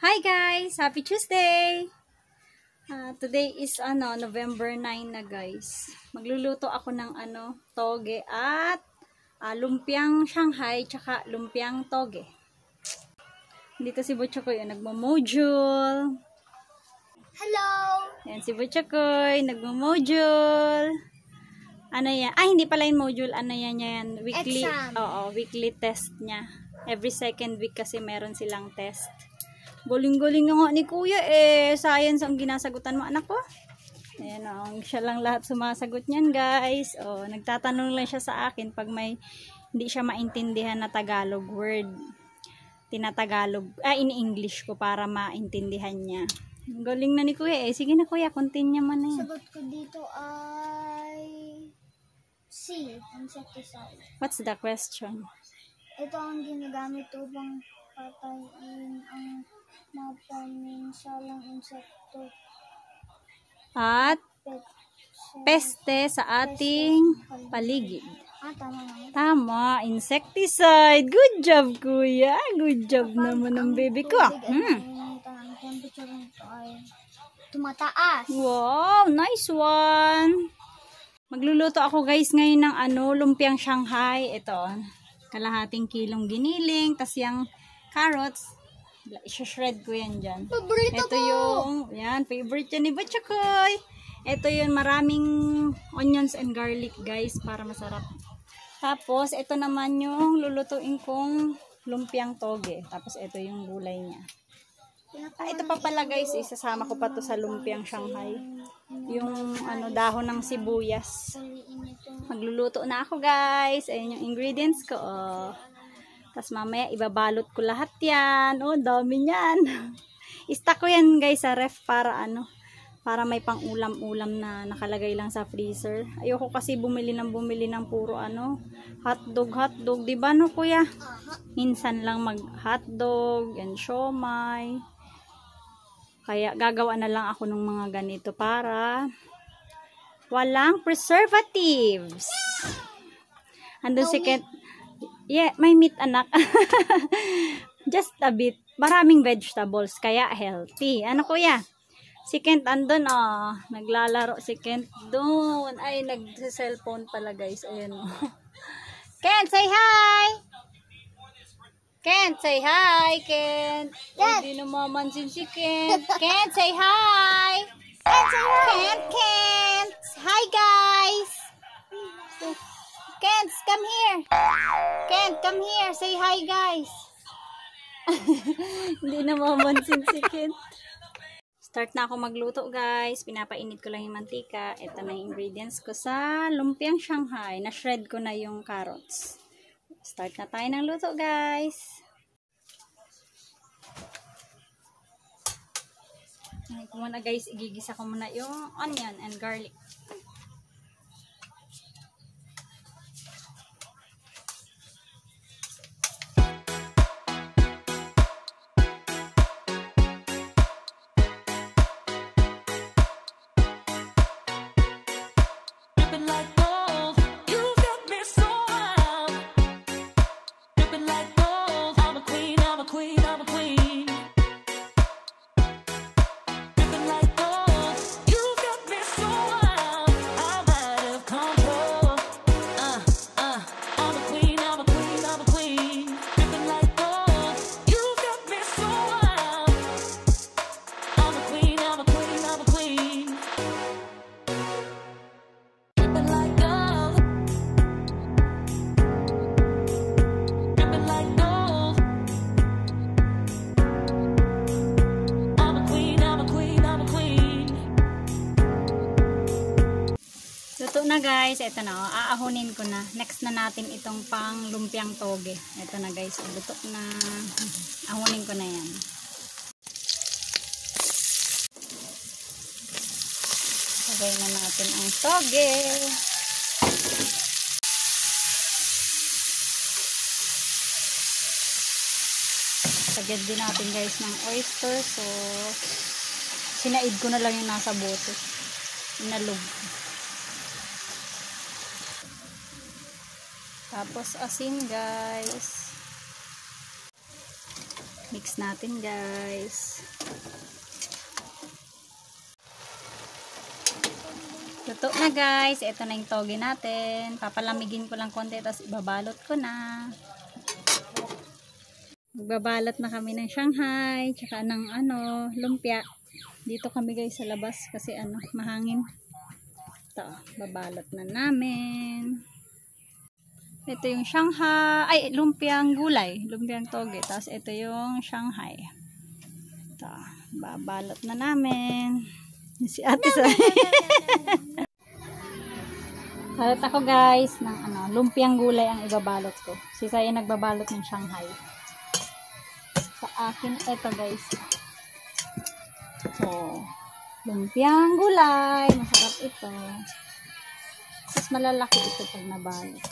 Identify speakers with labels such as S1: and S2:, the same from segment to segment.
S1: Hi guys! Happy Tuesday! Today is November 9 na guys. Magluluto ako ng toge at lumpiang Shanghai tsaka lumpiang toge. Dito si Butchokoy nagmo-module.
S2: Hello!
S1: Yan si Butchokoy nagmo-module. Ano yan? Hindi pala yung module. Ano yan? Weekly.
S2: Exam.
S1: Oo, weekly test niya. Every second week kasi meron silang test. Galing-galing nga ni kuya science ang ginasagutan mo anak ko. Ayan siya lang lahat sumasagot niyan guys. Nagtatanong lang siya sa akin pag may hindi siya maintindihan na Tagalog word. Tinatagalog, ini-English ko para maintindihan niya. Galing na ni kuya Sige na kuya, continue mo na yan.
S2: Sagot ko dito ay C, insecticide.
S1: What's the question?
S2: Ito ang ginagamit upang patayin ang mapaminsalang insekto
S1: At peste sa ating paligid.
S2: Tama na.
S1: Tama, insecticide. Good job, kuya. Good job naman ng baby ko.
S2: Ang temperature nito ay tumataas.
S1: Wow, nice one. Magluluto ako guys ngayon ng lumpiang Shanghai. Ito, kalahating kilong giniling, tas yung carrots. I-shred ko yan dyan.
S2: Paborito
S1: ito yung, favorite yan ni Butchokoy. Ito yung maraming onions and garlic guys para masarap. Tapos, ito naman yung lulutuin kong lumpiang toge. Tapos, ito yung gulay niya. Ito pa pala guys, isasama ko pa to sa lumpiang Shanghai. Yung dahon ng sibuyas. Magluluto na ako guys. Ayan yung ingredients ko. Tapos mamaya ibabalot ko lahat yan. Dami niyan. Istack ko yan guys sa ref para para may pang ulam-ulam na nakalagay lang sa freezer. Ayoko kasi bumili ng puro hotdog. Di ba kuya? Minsan lang mag hotdog and siomai. Kaya gagawa na lang ako ng mga ganito para walang preservatives. Andun si Kent. Yeah, may meat anak. Just a bit. Maraming vegetables, kaya healthy. Kuya? Si Kent andun, naglalaro si Kent doon. Ay, nag-cellphone pala guys. Ayan Kent, say hi! Kent, say hi, Kent. Hindi na mamansin si Kent. Kent, say hi! Kent, say hi! Kent! Hi, guys! Kent, come here! Kent, come here! Say hi, guys! Hindi na mamansin si Kent. Start na ako magluto, guys. Pinapainit ko lang yung mantika. Ito na yung ingredients ko sa lumpiang Shanghai. Na-shred ko na yung carrots. Start na tayo ng luto, guys. Ngayon ko muna, guys. Igigisa ko muna yung onion and garlic. Luto na guys, ito na aahunin ko na. Next na natin itong pang lumpiang toge. Ito na guys, luto na. Ahunin ko na yan. Lagay na natin ang toge. Lagyan din natin guys ng oyster sauce. Sinaid ko na lang yung nasa bote. Inalog. Tapos asin guys. mix natin guys. Luto na guys. Ito na yung toge natin. Papalamigin ko lang konti tapos ibabalot ko na. Magbabalot na kami ng Shanghai tsaka ng lumpia. Dito kami guys sa labas kasi mahangin. Ito, babalot na namin. Ito yung Shanghai, lumpiang gulay, lumpiang toge. Tapos ito yung Shanghai. Ito, babalot na namin. Si ate sa balot ako guys ng lumpiang gulay ang ibabalot ko. Si Saya nagbabalot ng Shanghai. Sa akin ito guys. So, lumpiang gulay, masarap ito. Mas malalaki ito pag nabalot.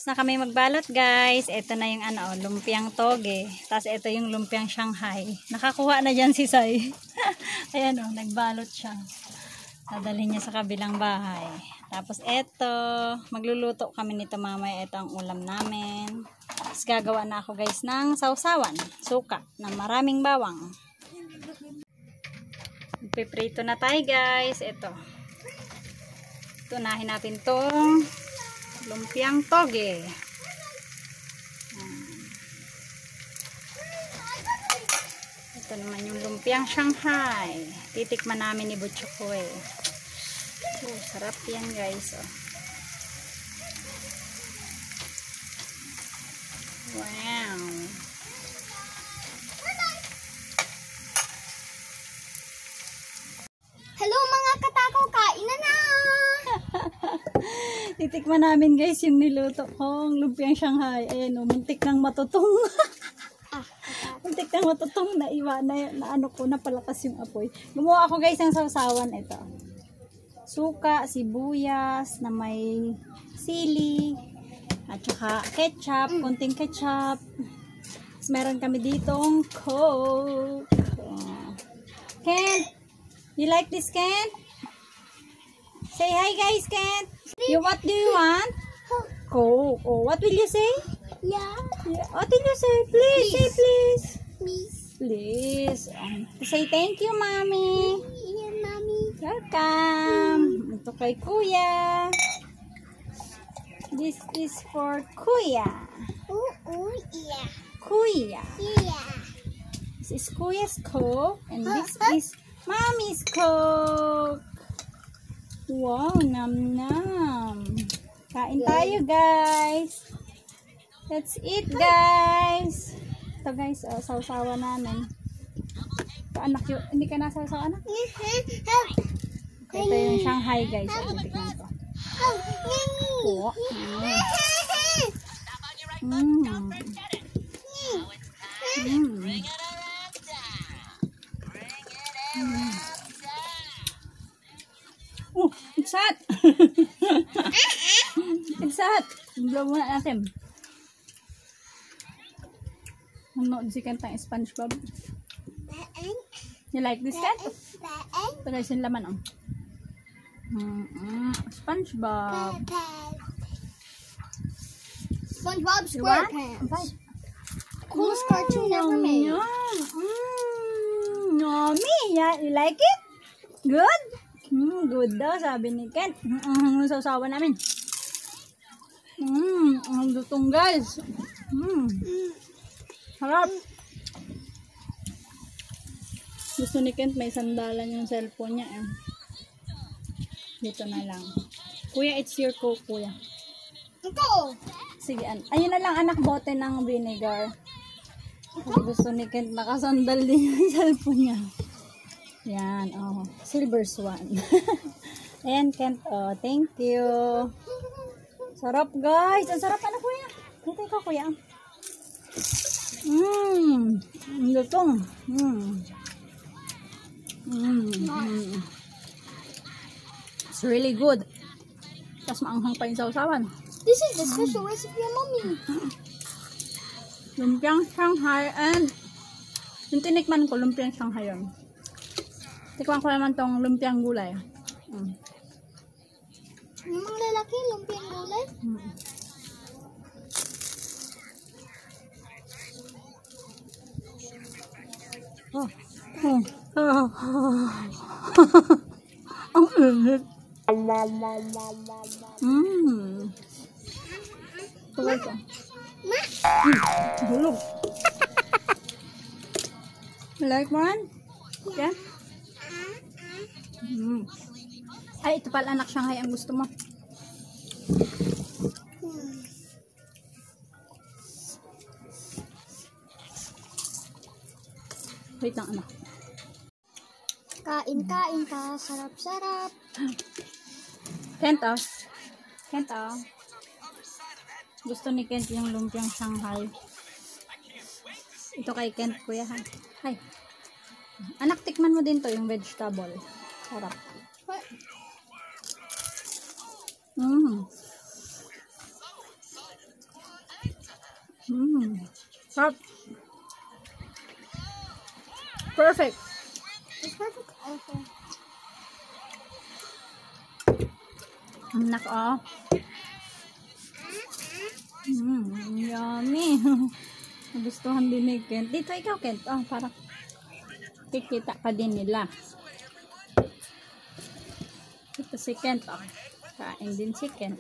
S1: Na kami magbalot guys. Ito na yung lumpiang toge. Tapos ito yung lumpiang Shanghai. Nakakuha na dyan si Sai. Ayan nagbalot siya. Dadalhin niya sa kabilang bahay. Tapos ito, magluluto kami nito mamaya. Ito ang ulam namin. Tapos gagawa na ako guys ng sausawan. Suka na maraming bawang. Piprito na tayo guys. Ito. Tunahin natin tong lumpiang toge. Ito naman yung lumpiang Shanghai. Titikman namin ni Butchokoy. Sarap yan guys. Wow.
S2: Hello mga katakaw, kain na na!
S1: Titikman namin guys yung niluto kong lumpiang Shanghai. Ayan muntik nang matutong. Muntik nang matutong na napalakas yung apoy. Gumawa ako guys ng sausawan. Ito. Suka, sibuyas, na may sili, at saka ketchup, konting ketchup. Tapos meron kami ditong Coke. Ken, you like this, Ken? Say hi guys, Ken. What do you want? Coke. Oh, what will you say?
S2: Yeah.
S1: What will you say? Please, say please.
S2: Please.
S1: Please. Say thank you, Mommy.
S2: Yeah, Mommy.
S1: Welcome. Ito kay Kuya. This is for Kuya.
S2: Yeah.
S1: Kuya.
S2: Yeah.
S1: This is Kuya's Coke. And this is Mommy's Coke. Wow, nam-nam. Kain tayo, guys. Let's eat, guys. Ito, guys, sausawa namin. Ito, anak yun. Hindi ka nasasawa, anak? Ito yung Shanghai, guys. Tignan ko. Oh. Oh, it's hot. It's hot. Blow muna natin. Nanood si Kentang SpongeBob. You like this, Kat? Ito guys yung laman, SpongeBob.
S2: SpongeBob SquarePants. Coolest cartoon ever made.
S1: Yummy. Yeah, you like it? Good? Good daw, sabi ni Ken. Sausawa namin. Ang lutong, guys. Harap. Gusto ni Kent may sandalan yung cellphone niya. Dito na lang. Kuya, it's your Coke, kuya.
S2: Ito.
S1: Sige, ayun na lang anak, bote ng vinegar. Kasi gusto ni Kent, nakasandal din yung cellphone niya. Yan, oh. Silver swan. Ayan, Kent, oh. Thank you. Sarap, guys. Ang sarap, ano, kuya? Dito ikaw, kuya. Lutong. It's really good. Tapos maanghang pa yung sausawan.
S2: This is the special recipe of mommy.
S1: Lumpiang Shanghai and yung tinikman ko, lumpiang Shanghai yun. Tikman ko naman tong lumpiang gulay.
S2: Yung mga lalaki, lumpiang gulay.
S1: Ang init. Tulad ko. Bulog. You like one? Yeah? Ay, ito pala anak Shanghai ang gusto mo. Wait lang anak.
S2: Kain ka, sarap-sarap.
S1: Kent, oh. Kent, oh. Gusto ni Kent yung lumpiang Shanghai. Ito kay Kent, kuya, ha? Ay. Anak, tikman mo din to, yung vegetable. Sarap. Sarap. Perfect.
S2: It's perfect also.
S1: Anak, oh. Yummy. Nagustuhan din ni Kent. Dito ikaw, Kent. Oh, para kikita ka din nila. Ito si Kent, oh. Kain din si Kent.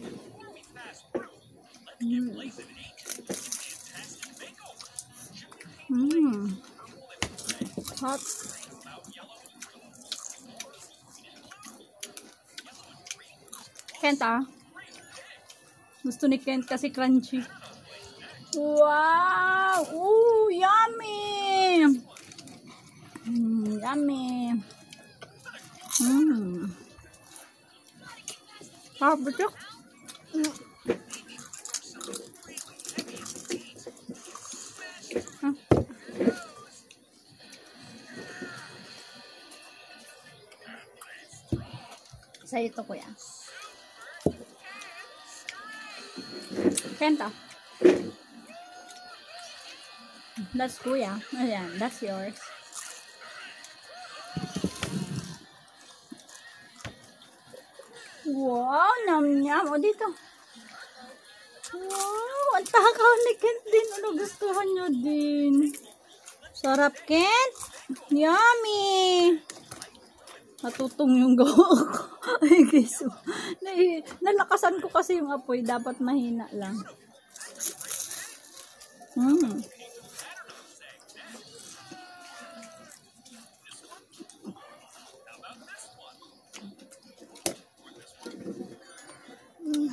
S1: Hot. Kent, ah. Gusto ni Kent kasi crunchy. Wow! Ooh, yummy! Yummy! Sarap ba ito? Sa'yo ito, kuya. Kenta. That's kuya. Ayan, that's yours. Wow, nam-nyam. O, dito. Wow, ang takaw ni Kent din. Ano, gustuhan nyo din. Sarap, Kent. Yummy. Natutong yung gawa ko. Ay, guys. Nalakasan ko kasi yung apoy. Dapat mahina lang.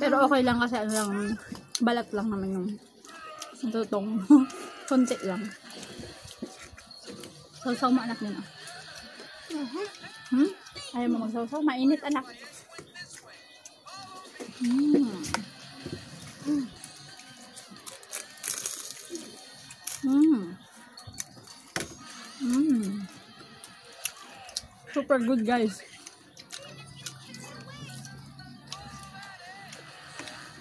S1: Pero okay lang kasi ano lang, balat lang naman yung natutong. Konti lang. Sausaw mo anak din, ah. Ayaw mo magsawsaw? Mainit, anak. Super good, guys.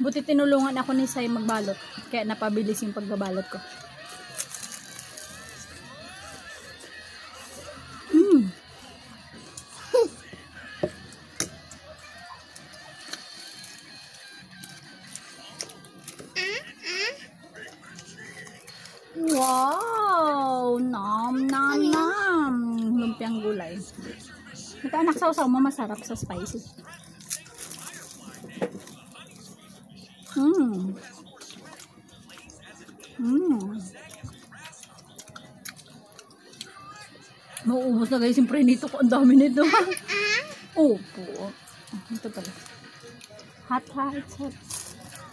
S1: Buti tinulungan ako ni Sai magbalot. Kaya napabilis yung pagbabalot ko. Wow! Nom nom nom! Lumpiang gulay. Ito anak, sausaw mo masarap sa spicy. Mauubos na guys yung prenito ko. Ang dami nito. Opo. Ito pala. Hot, hot, hot.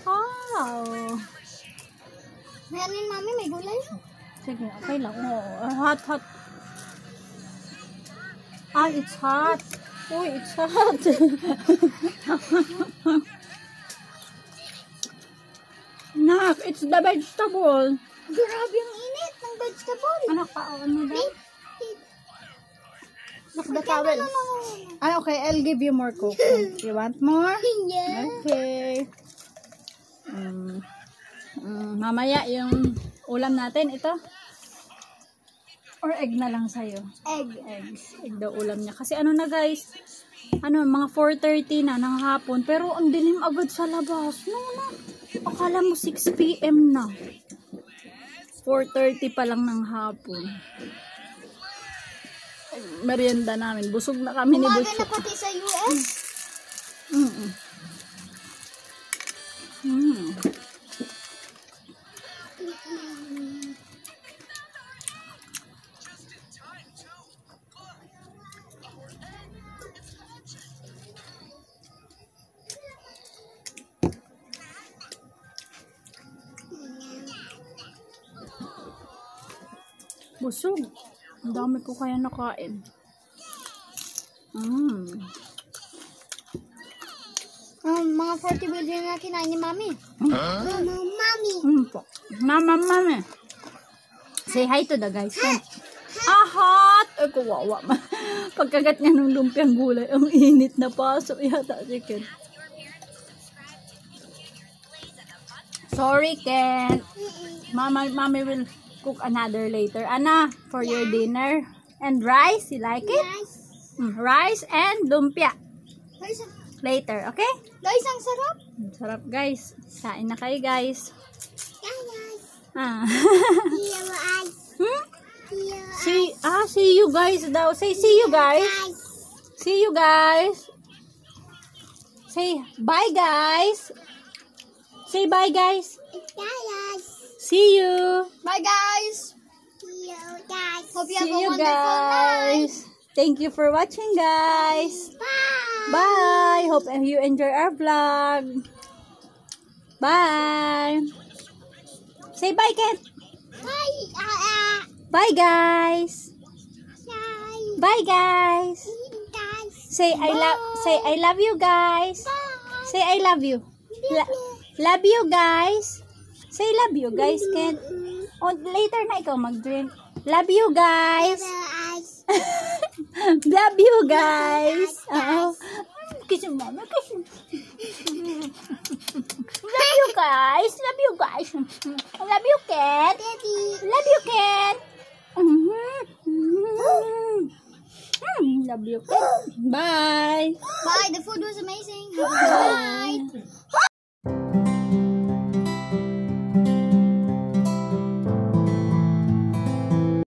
S1: Wow!
S2: May ano yun, mami? May gulay?
S1: Sige, okay lang. Oh, hot, hot. Ah, it's hot. Uy, it's hot. Nak, it's the vegetable.
S2: Grabe yung init ng vegetable.
S1: Anak pa, ano daw? Look the
S2: Okay,
S1: towel.
S2: no.
S1: Ah, okay, I'll give you more coke. You want more?
S2: Yeah.
S1: Okay. Mamaya yung ulam natin, ito. Or egg na lang sa'yo.
S2: Egg.
S1: Egg daw ulam niya. Kasi ano na guys, mga 4:30 na ng hapon. Pero ang dilim agad sa labas. No. Akala mo 6 PM na. 4:30 pa lang ng hapon. Merienda namin. Busog na kami ni
S2: Umaga
S1: Butcho.
S2: na pati sa US.
S1: Busog. Ang dami ko kaya nakain.
S2: Mga 40 billion na kinain ni mami. Mami.
S1: Mama. Say hi to the guys. Hot! Ay, kawawa. Pagkagat niya ng lumpiang gulay, ang init na paso. Yata, chicken. Sorry, Ken. Mommy will cook another later. Anna, for your dinner. And rice, you like it?
S2: Nice.
S1: Rice and lumpia.
S2: Guys,
S1: Later, okay?
S2: ang sarap.
S1: Sarap, guys. Kain na kayo, guys. Ah. See you guys daw. Say see you guys. See you guys. Say bye guys. Say bye guys. See you.
S2: Bye guys. Hope you have
S1: See
S2: a
S1: you
S2: wonderful night.
S1: guys. Thank you for watching guys.
S2: Bye.
S1: Bye. Hope you enjoy our vlog. Bye. Say bye, Ken.
S2: Bye.
S1: Bye, guys. Bye, guys. Say I love you, guys. Say I love you. Love you, guys. Say love you, guys, Ken. Oh, later na ikaw mag-drink. Love you, guys. Love you, guys. Kiss mo, mama. Kiss mo. Love you, guys. Love you, guys. Love you, Ken. Love you, Ken. Love you, Ken. Bye.
S2: Bye. The food was amazing. Have a good night.